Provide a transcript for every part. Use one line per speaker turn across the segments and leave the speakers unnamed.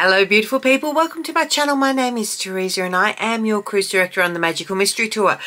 Hello beautiful people, welcome to my channel. My name is Teresa and I am your cruise director on the Magical Mystery Tour.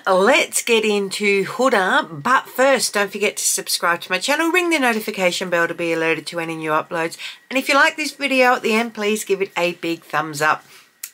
Let's get into Huda, but first don't forget to subscribe to my channel, ring the notification bell to be alerted to any new uploads, and if you like this video at the end, please give it a big thumbs up.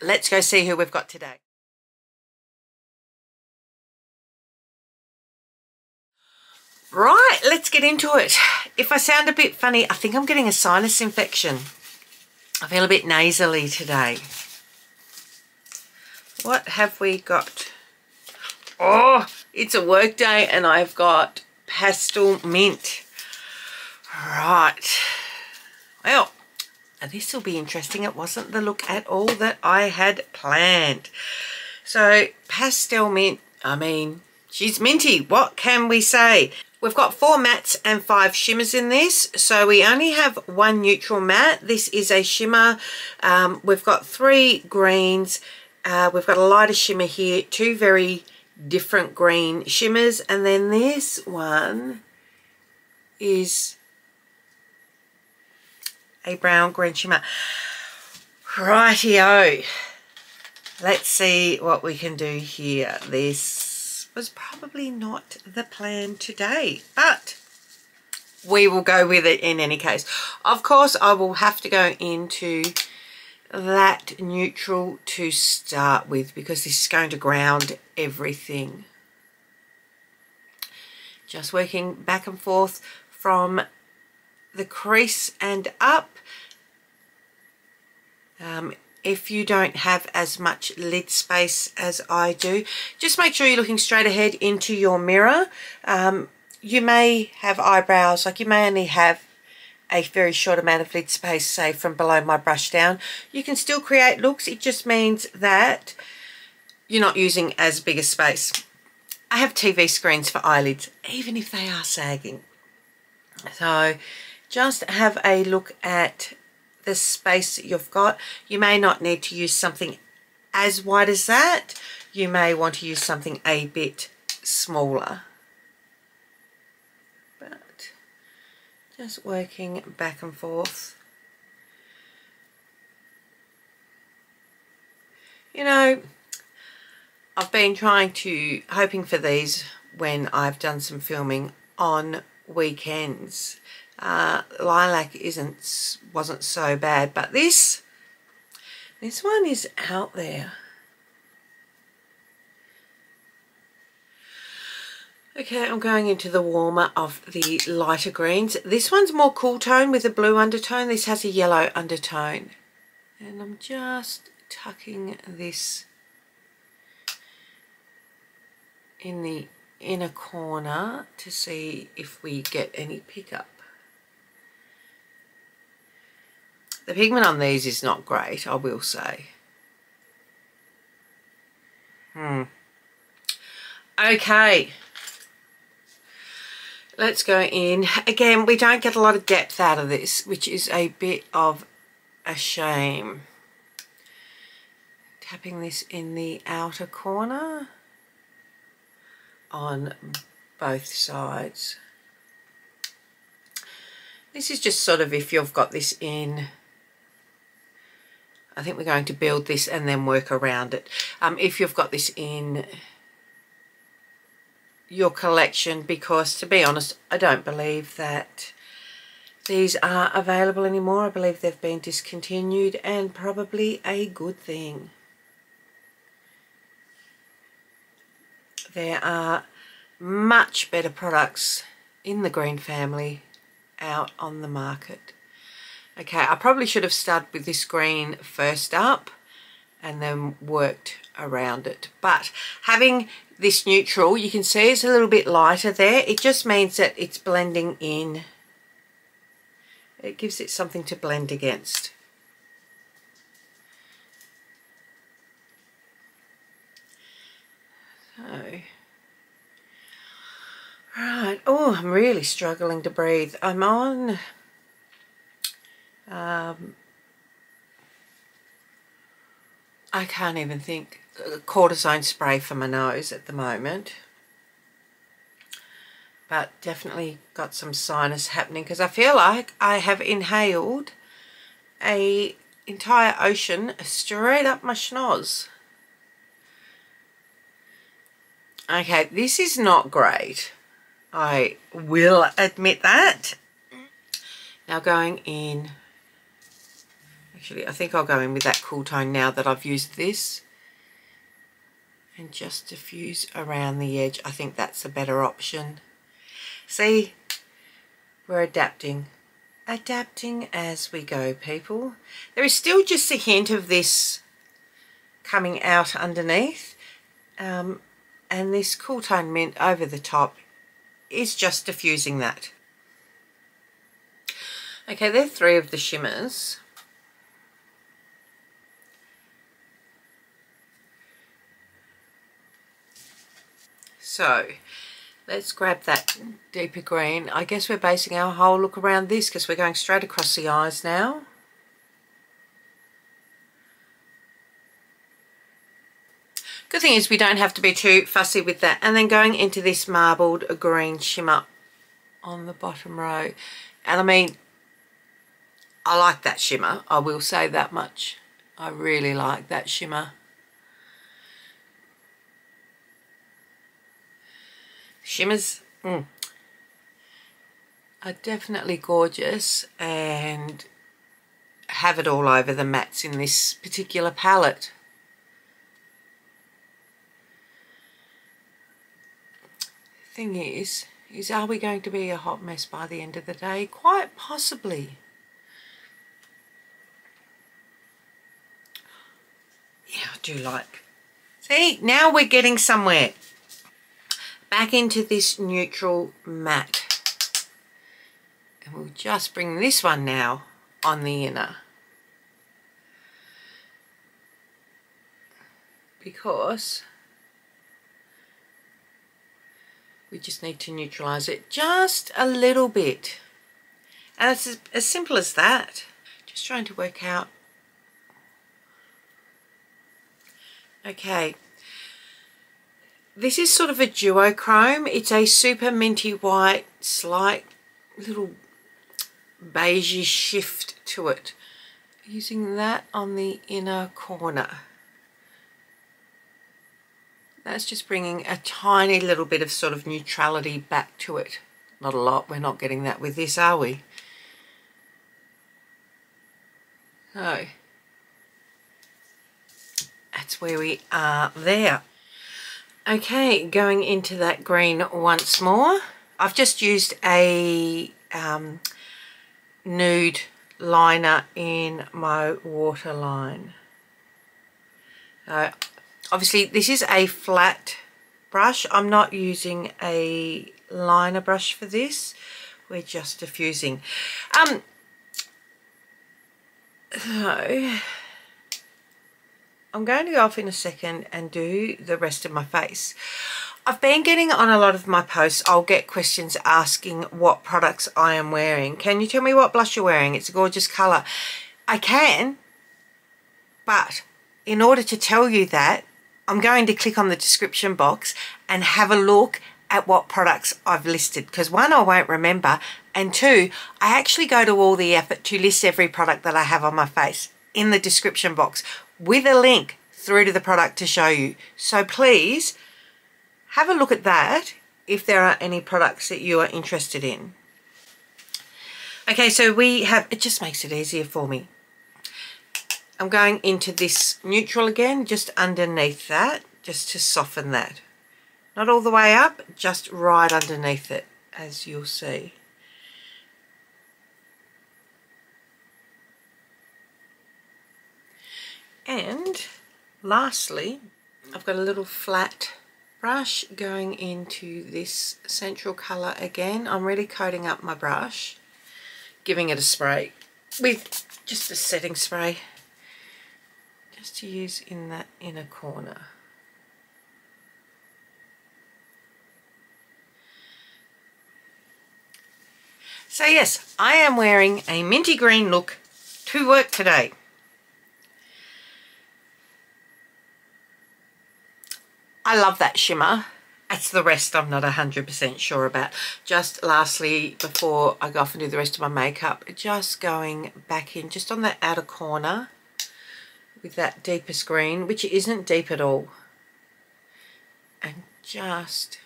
Let's go see who we've got today. Right, let's get into it. If I sound a bit funny, I think I'm getting a sinus infection. I feel a bit nasally today. What have we got? Oh, it's a work day and I've got Pastel Mint. Right. Well, this will be interesting. It wasn't the look at all that I had planned. So, Pastel Mint, I mean, she's minty. What can we say? We've got 4 mattes and 5 shimmers in this, so we only have 1 neutral matte. This is a shimmer. We've got 3 greens. We've got a lighter shimmer here, 2 very different green shimmers, and then this one is a brown green shimmer. Rightio. Let's see what we can do here. This was probably not the plan today, but we will go with it in any case. Of course, I will have to go into that neutral to start with because this is going to ground everything. Just working back and forth from the crease and up. If you don't have as much lid space as I do, just make sure you're looking straight ahead into your mirror. You may have eyebrows, like you may only have a very short amount of lid space, say from below my brush down. You can still create looks, it just means that you're not using as big a space. I have TV screens for eyelids, even if they are sagging. So just have a look at the space that you've got. You may not need to use something as wide as that. You may want to use something a bit smaller. But just working back and forth. You know, I've been hoping for these when I've done some filming on weekends. Lilac wasn't so bad, but this one is out there. Okay, I'm going into the warmer of the lighter greens. This one's more cool tone with a blue undertone. This has a yellow undertone, and I'm just tucking this in the inner corner to see if we get any pickup. The pigment on these is not great, I will say. Okay. Let's go in. Again, we don't get a lot of depth out of this, which is a bit of a shame. Tapping this in the outer corner on both sides. This is just sort of if you've got this in. I think we're going to build this and then work around it. If you've got this in your collection, because to be honest, I don't believe that these are available anymore. I believe they've been discontinued, and probably a good thing. There are much better products in the green family out on the market. Okay, I probably should have started with this green first up and then worked around it. But having this neutral, you can see it's a little bit lighter there. It just means that it's blending in. It gives it something to blend against. So, right. Oh, I'm really struggling to breathe. I'm on I can't even think, cortisone spray for my nose at the moment, but definitely got some sinus happening because I feel like I have inhaled a entire ocean straight up my schnoz. Okay, this is not great. I will admit that. Now going in, actually I think I'll go in with that cool tone now that I've used this. And just diffuse around the edge. I think that's a better option. See, we're adapting. Adapting as we go, people. There is still just a hint of this coming out underneath. And this cool tone mint over the top is just diffusing that. Okay, there are 3 of the shimmers. So let's grab that deeper green. I guess we're basing our whole look around this because we're going straight across the eyes now. Good thing is we don't have to be too fussy with that. And then going into this marbled green shimmer on the bottom row. And I mean, I like that shimmer. I will say that much. I really like that shimmer. Shimmers are definitely gorgeous and have it all over the mattes in this particular palette. Thing is are we going to be a hot mess by the end of the day? Quite possibly. Yeah, I do like. See, now we're getting somewhere. Back into this neutral matte. And we'll just bring this one now on the inner. Because we just need to neutralize it just a little bit. And it's as simple as that. Just trying to work out. Okay. This is sort of a duochrome. It's a super minty white, slight little beigey shift to it. Using that on the inner corner. That's just bringing a tiny little bit of sort of neutrality back to it. Not a lot. We're not getting that with this, are we? So, that's where we are there. Okay, going into that green once more. I've just used a nude liner in my waterline. Obviously, this is a flat brush. I'm not using a liner brush for this. We're just diffusing. So I'm going to go off in a second and do the rest of my face. I've been getting on a lot of my posts. I'll get questions asking what products I am wearing. Can you tell me what blush you're wearing? It's a gorgeous colour. I can, but in order to tell you that, I'm going to click on the description box and have a look at what products I've listed. Because 1, I won't remember, and 2, I actually go to all the effort to list every product that I have on my face in the description box with a link through to the product to show you. So please have a look at that if there are any products that you are interested in. Okay, so we have, it just makes it easier for me. I'm going into this neutral again, just underneath that, just to soften that. Not all the way up, just right underneath it, as you'll see. And lastly, I've got a little flat brush going into this central colour again. I'm really coating up my brush, giving it a spray with just a setting spray, just to use in that inner corner. So yes, I am wearing a minty green look to work today. I love that shimmer. It's the rest I'm not 100% sure about. Just lastly, before I go off and do the rest of my makeup, just going back in, just on that outer corner with that deepest green, which isn't deep at all, and just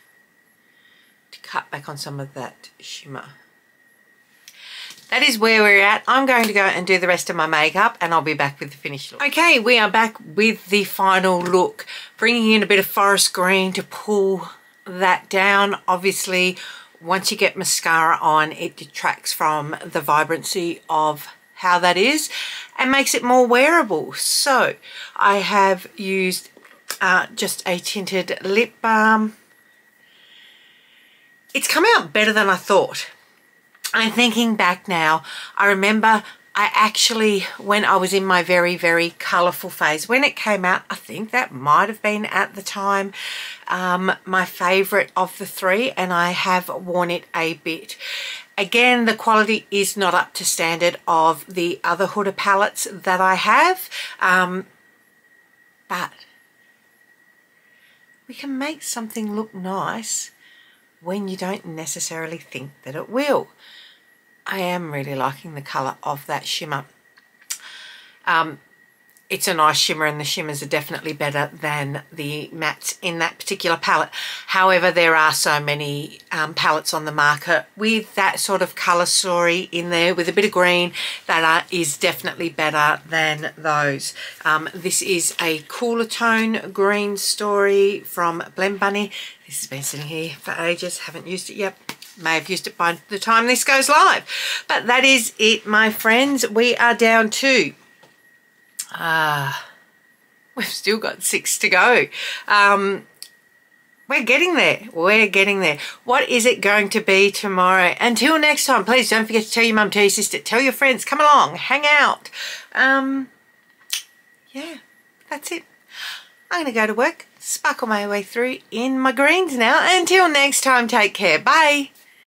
to cut back on some of that shimmer. That is where we're at. I'm going to go and do the rest of my makeup and I'll be back with the finished look. Okay, we are back with the final look. Bringing in a bit of forest green to pull that down. Obviously, once you get mascara on, it detracts from the vibrancy of how that is and makes it more wearable. So I have used just a tinted lip balm. It's come out better than I thought. I'm thinking back now, I remember I actually, when I was in my very, very colourful phase, when it came out, I think that might have been at the time my favourite of the three, and I have worn it a bit. Again, the quality is not up to standard of the other Huda palettes that I have, but we can make something look nice when you don't necessarily think that it will. I am really liking the colour of that shimmer. It's a nice shimmer, and the shimmers are definitely better than the mattes in that particular palette. However, there are so many palettes on the market with that sort of colour story in there with a bit of green that is definitely better than those. This is a cooler tone green story from Blend Bunny. This has been sitting here for ages, haven't used it yet. May have used it by the time this goes live. But that is it, my friends. We are down to we've still got 6 to go. We're getting there. We're getting there. What is it going to be tomorrow? Until next time, please don't forget to tell your mum, tell your sister, tell your friends, come along, hang out. Yeah, that's it. I'm going to go to work, sparkle my way through in my greens now. Until next time, take care. Bye.